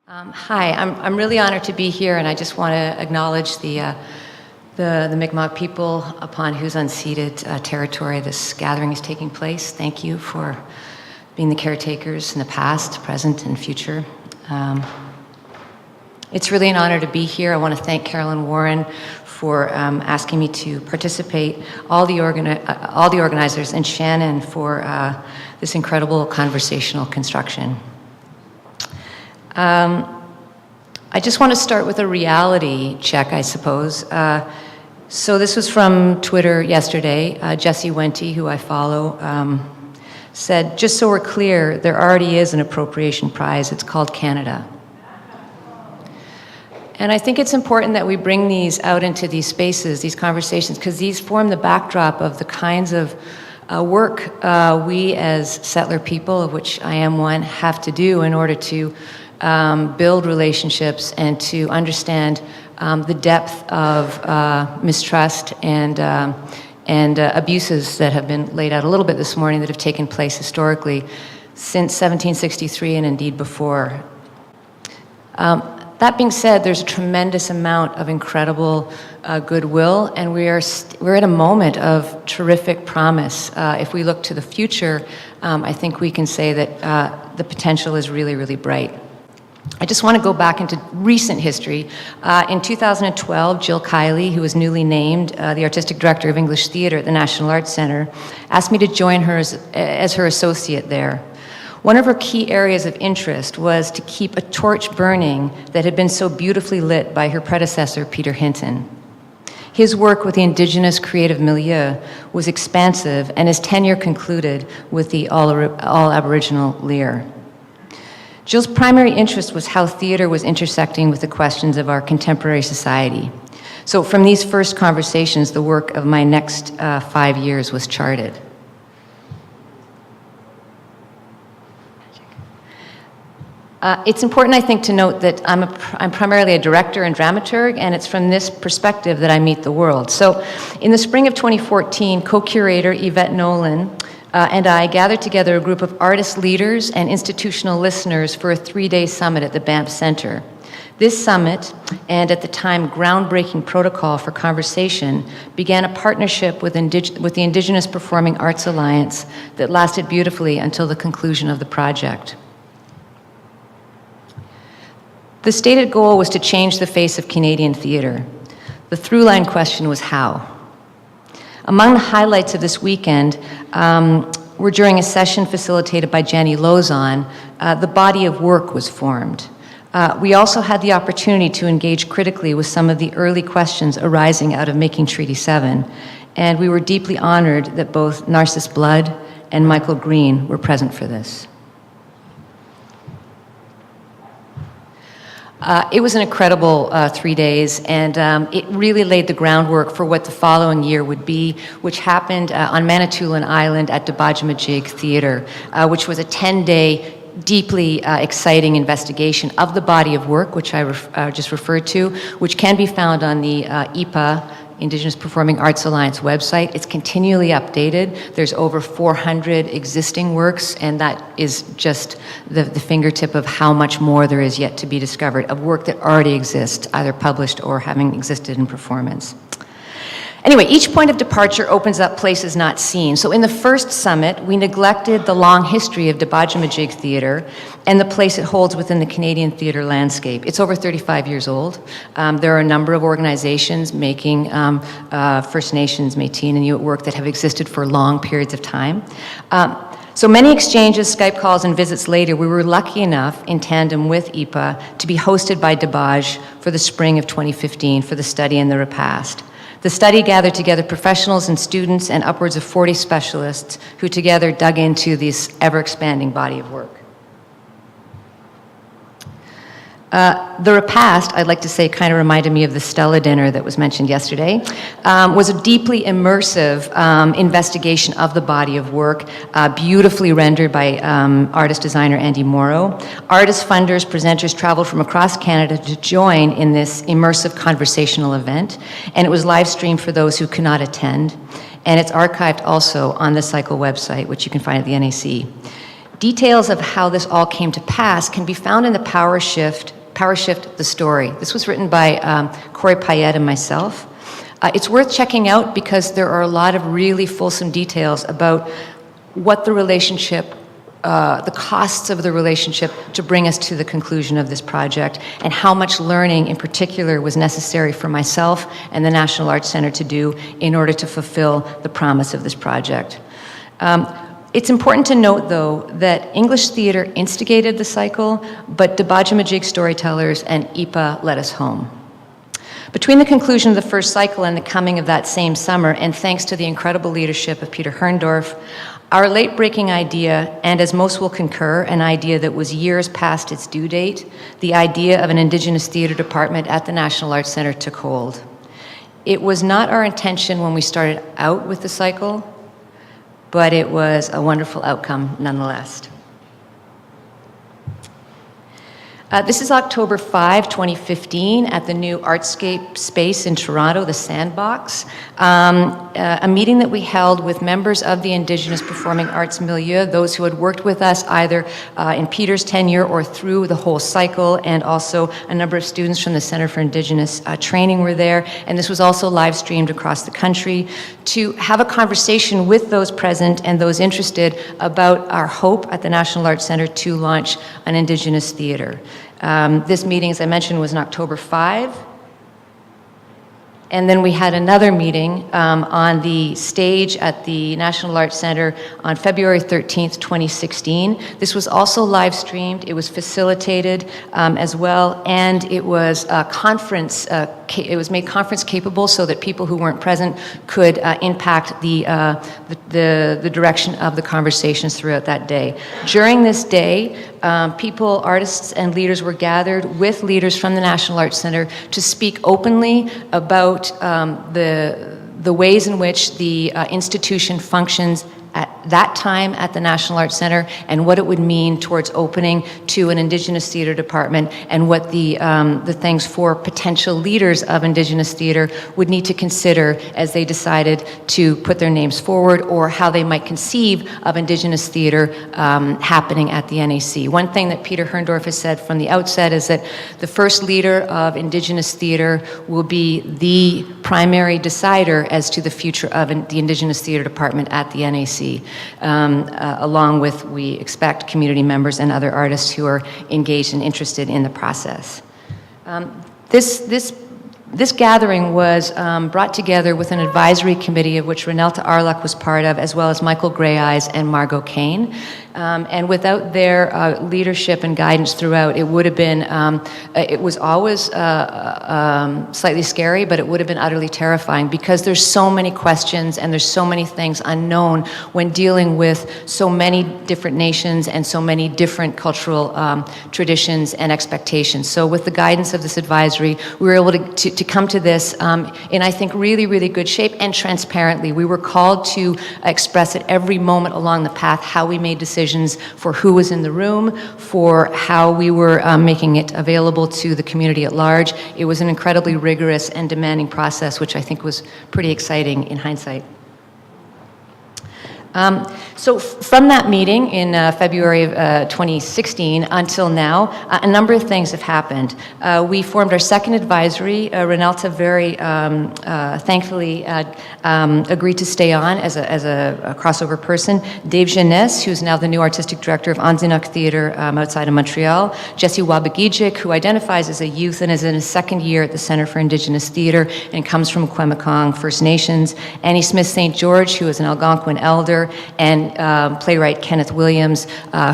Hi, I'm really honored to be here, and I just want to acknowledge the Mi'kmaq people upon whose unceded territory this gathering is taking place. Thank you for being the caretakers in the past, present, and future. It's really an honor to be here. I want to thank Carolyn Warren for asking me to participate, all the organizers, and Shannon for this incredible conversational construction. I just want to start with a reality check, I suppose. So this was from Twitter yesterday. Jesse Wente, who I follow, said, just so we're clear, there already is an appropriation prize. It's called Canada. And I think it's important that we bring these out into these spaces, these conversations, because these form the backdrop of the kinds of work we as settler people, of which I am one, have to do in order to build relationships and to understand the depth of mistrust and abuses that have been laid out a little bit this morning that have taken place historically since 1763 and indeed before. That being said, there's a tremendous amount of incredible goodwill, and we're at a moment of terrific promise. If we look to the future, I think we can say that the potential is really, really bright. I just want to go back into recent history. In 2012, Jill Kiley, who was newly named the Artistic Director of English Theatre at the National Arts Centre, asked me to join her as her associate there. One of her key areas of interest was to keep a torch burning that had been so beautifully lit by her predecessor, Peter Hinton. His work with the Indigenous creative milieu was expansive, and his tenure concluded with the All-Aboriginal Lear. Jill's primary interest was how theater was intersecting with the questions of our contemporary society. So from these first conversations, the work of my next 5 years was charted. It's important, I think, to note that I'm primarily a director and dramaturg, and it's from this perspective that I meet the world. So in the spring of 2014, co-curator Yvette Nolan and I gathered together a group of artist leaders and institutional listeners for a 3-day summit at the Banff Center. This summit, and at the time groundbreaking protocol for conversation, began a partnership with the Indigenous Performing Arts Alliance that lasted beautifully until the conclusion of the project. The stated goal was to change the face of Canadian theatre. The through-line question was how. Among the highlights of this weekend were during a session facilitated by Jenny Lozon, the body of work was formed. We also had the opportunity to engage critically with some of the early questions arising out of Making Treaty 7, and we were deeply honored that both Narcissus Blood and Michael Green were present for this. It was an incredible 3 days, and it really laid the groundwork for what the following year would be, which happened on Manitoulin Island at Debajamajig Theatre, which was a 10-day, deeply exciting investigation of the body of work, which I just referred to, which can be found on the IPA, Indigenous Performing Arts Alliance website. It's continually updated. There's over 400 existing works, and that is just the fingertip of how much more there is yet to be discovered of work that already exists, either published or having existed in performance. Anyway, each point of departure opens up places not seen. So in the first summit, we neglected the long history of Debajamajig Theatre and the place it holds within the Canadian theatre landscape. It's over 35 years old. There are a number of organizations making First Nations, Métis, and Inuit work that have existed for long periods of time. So many exchanges, Skype calls, and visits later, we were lucky enough, in tandem with IPA, to be hosted by Debaj for the spring of 2015 for the study and the repast. The study gathered together professionals and students and upwards of 40 specialists who together dug into this ever-expanding body of work. The repast, I'd like to say, kind of reminded me of the Stella dinner that was mentioned yesterday, was a deeply immersive investigation of the body of work, beautifully rendered by artist-designer Andy Morrow. Artists, funders, presenters traveled from across Canada to join in this immersive conversational event, and it was live-streamed for those who could not attend, and it's archived also on the Cycle website, which you can find at the NAC. Details of how this all came to pass can be found in the Power Shift Power Shift, the Story. This was written by Corey Payette and myself. It's worth checking out because there are a lot of really fulsome details about what the relationship, the costs of the relationship to bring us to the conclusion of this project, and how much learning in particular was necessary for myself and the National Arts Center to do in order to fulfill the promise of this project. It's important to note, though, that English theater instigated the cycle, but Dabajimajig storytellers and IPA led us home. Between the conclusion of the first cycle and the coming of that same summer, and thanks to the incredible leadership of Peter Herndorf, our late-breaking idea, and as most will concur, an idea that was years past its due date, the idea of an Indigenous theater department at the National Arts Center took hold. It was not our intention when we started out with the cycle, but it was a wonderful outcome nonetheless. This is October 5, 2015, at the new Artscape space in Toronto, the Sandbox, a meeting that we held with members of the Indigenous performing arts milieu, those who had worked with us either in Peter's tenure or through the whole cycle, and also a number of students from the Center for Indigenous Training were there, and this was also live streamed across the country, to have a conversation with those present and those interested about our hope at the National Arts Center to launch an Indigenous theater. This meeting, as I mentioned, was on October 5. And then we had another meeting on the stage at the National Arts Center on February 13th, 2016. This was also live streamed. It was facilitated as well, and it was conference. It was made conference capable so that people who weren't present could impact the direction of the conversations throughout that day. During this day, people, artists, and leaders were gathered with leaders from the National Arts Center to speak openly about the ways in which the institution functions at that time at the National Arts Center, and what it would mean towards opening to an Indigenous theater department, and what the things for potential leaders of Indigenous theater would need to consider as they decided to put their names forward, or how they might conceive of Indigenous theater happening at the NAC. One thing that Peter Herndorf has said from the outset is that the first leader of Indigenous theater will be the primary decider as to the future of the Indigenous theater department at the NAC. Along with, we expect, community members and other artists who are engaged and interested in the process. This gathering was brought together with an advisory committee of which Renelta Arluck was part of, as well as Michael Greyeyes and Margot Kane. And without their leadership and guidance throughout, it would have been, it was always slightly scary, but it would have been utterly terrifying, because there's so many questions and there's so many things unknown when dealing with so many different nations and so many different cultural traditions and expectations. So with the guidance of this advisory, we were able to come to this in, I think, really, really good shape and transparently. We were called to express at every moment along the path how we made decisions for who was in the room, for how we were making it available to the community at large. It was an incredibly rigorous and demanding process, which I think was pretty exciting in hindsight. So from that meeting in February of 2016 until now, a number of things have happened. We formed our second advisory. Renelta very thankfully agreed to stay on as a crossover person. Dave Jeunesse, who's now the new artistic director of Anzianock Theatre outside of Montreal. Jesse Wabagijic, who identifies as a youth and is in his second year at the Center for Indigenous Theatre and comes from Kwemekong First Nations. Annie Smith St. George, who is an Algonquin elder, and playwright Kenneth Williams,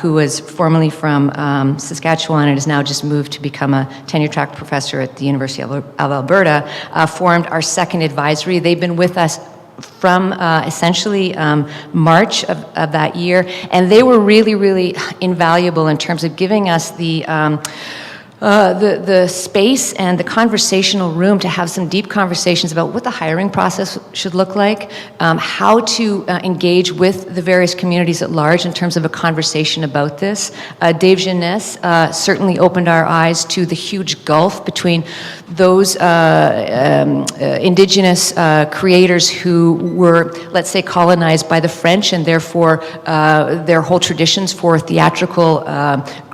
who was formerly from Saskatchewan and has now just moved to become a tenure-track professor at the University of Alberta, formed our second advisory. They've been with us from essentially March of that year, and they were really, really invaluable in terms of giving us the space and the conversational room to have some deep conversations about what the hiring process should look like, how to engage with the various communities at large in terms of a conversation about this. Dave Jeunesse certainly opened our eyes to the huge gulf between those Indigenous creators who were, let's say, colonized by the French, and therefore their whole traditions for theatrical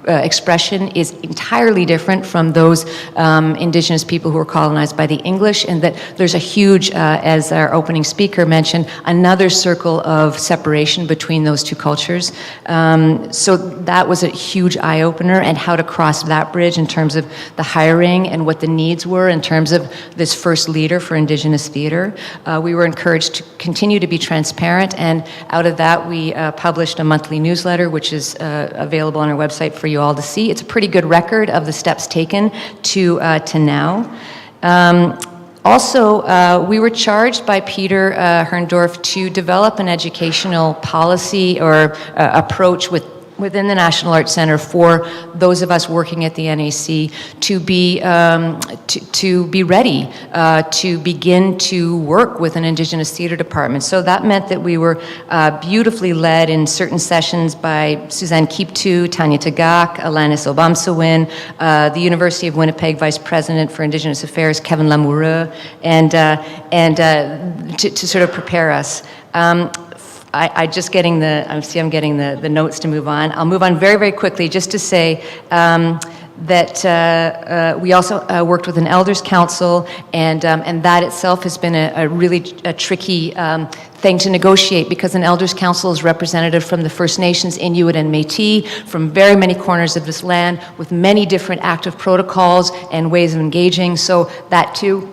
expression is entirely different from those Indigenous people who were colonized by the English, and that there's a huge, as our opening speaker mentioned, another circle of separation between those two cultures. So that was a huge eye-opener, and how to cross that bridge in terms of the hiring and what the needs were in terms of this first leader for Indigenous theatre. We were encouraged to continue to be transparent, and out of that we published a monthly newsletter, which is available on our website for you all to see. It's a pretty good record of the steps taken to now. Also, we were charged by Peter Herndorf to develop an educational policy or approach within the National Arts Centre for those of us working at the NAC to be ready to begin to work with an Indigenous theatre department. So that meant that we were beautifully led in certain sessions by Suzanne Keeptu, Tanya Tagak, Alanis Obamsawin, the University of Winnipeg Vice President for Indigenous Affairs, Kevin Lamoureux, and to sort of prepare us. I'm getting the notes to move on. I'll move on very, very quickly just to say that we also worked with an Elders Council, and that itself has been a really tricky thing to negotiate, because an Elders Council is representative from the First Nations, Inuit and Métis, from very many corners of this land, with many different active protocols and ways of engaging. So that too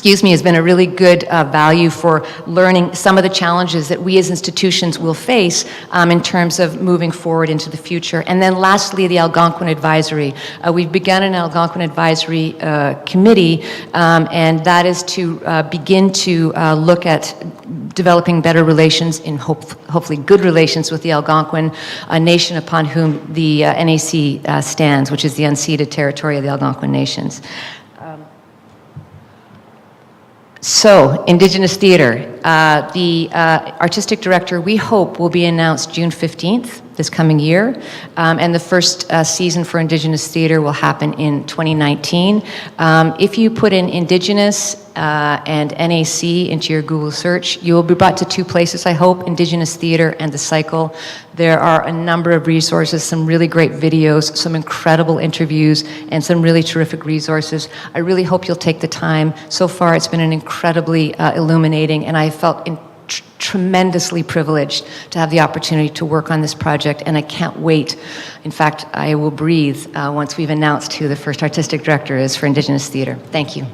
has been a really good value for learning some of the challenges that we as institutions will face in terms of moving forward into the future. And then lastly, the Algonquin Advisory. We've begun an Algonquin Advisory Committee, and that is to begin to look at developing better relations, in hopefully good relations, with the Algonquin nation upon whom the NAC stands, which is the unceded territory of the Algonquin nations. So, Indigenous Theatre. The artistic director, we hope, will be announced June 15th this coming year, and the first season for Indigenous Theatre will happen in 2019. If you put in Indigenous and NAC into your Google search, you will be brought to two places, I hope: Indigenous Theatre and The Cycle. There are a number of resources, some really great videos, some incredible interviews, and some really terrific resources. I really hope you'll take the time. So far, it's been an incredibly illuminating, and I felt tremendously privileged to have the opportunity to work on this project, and I can't wait. In fact, I will breathe once we've announced who the first artistic director is for Indigenous Theatre. Thank you.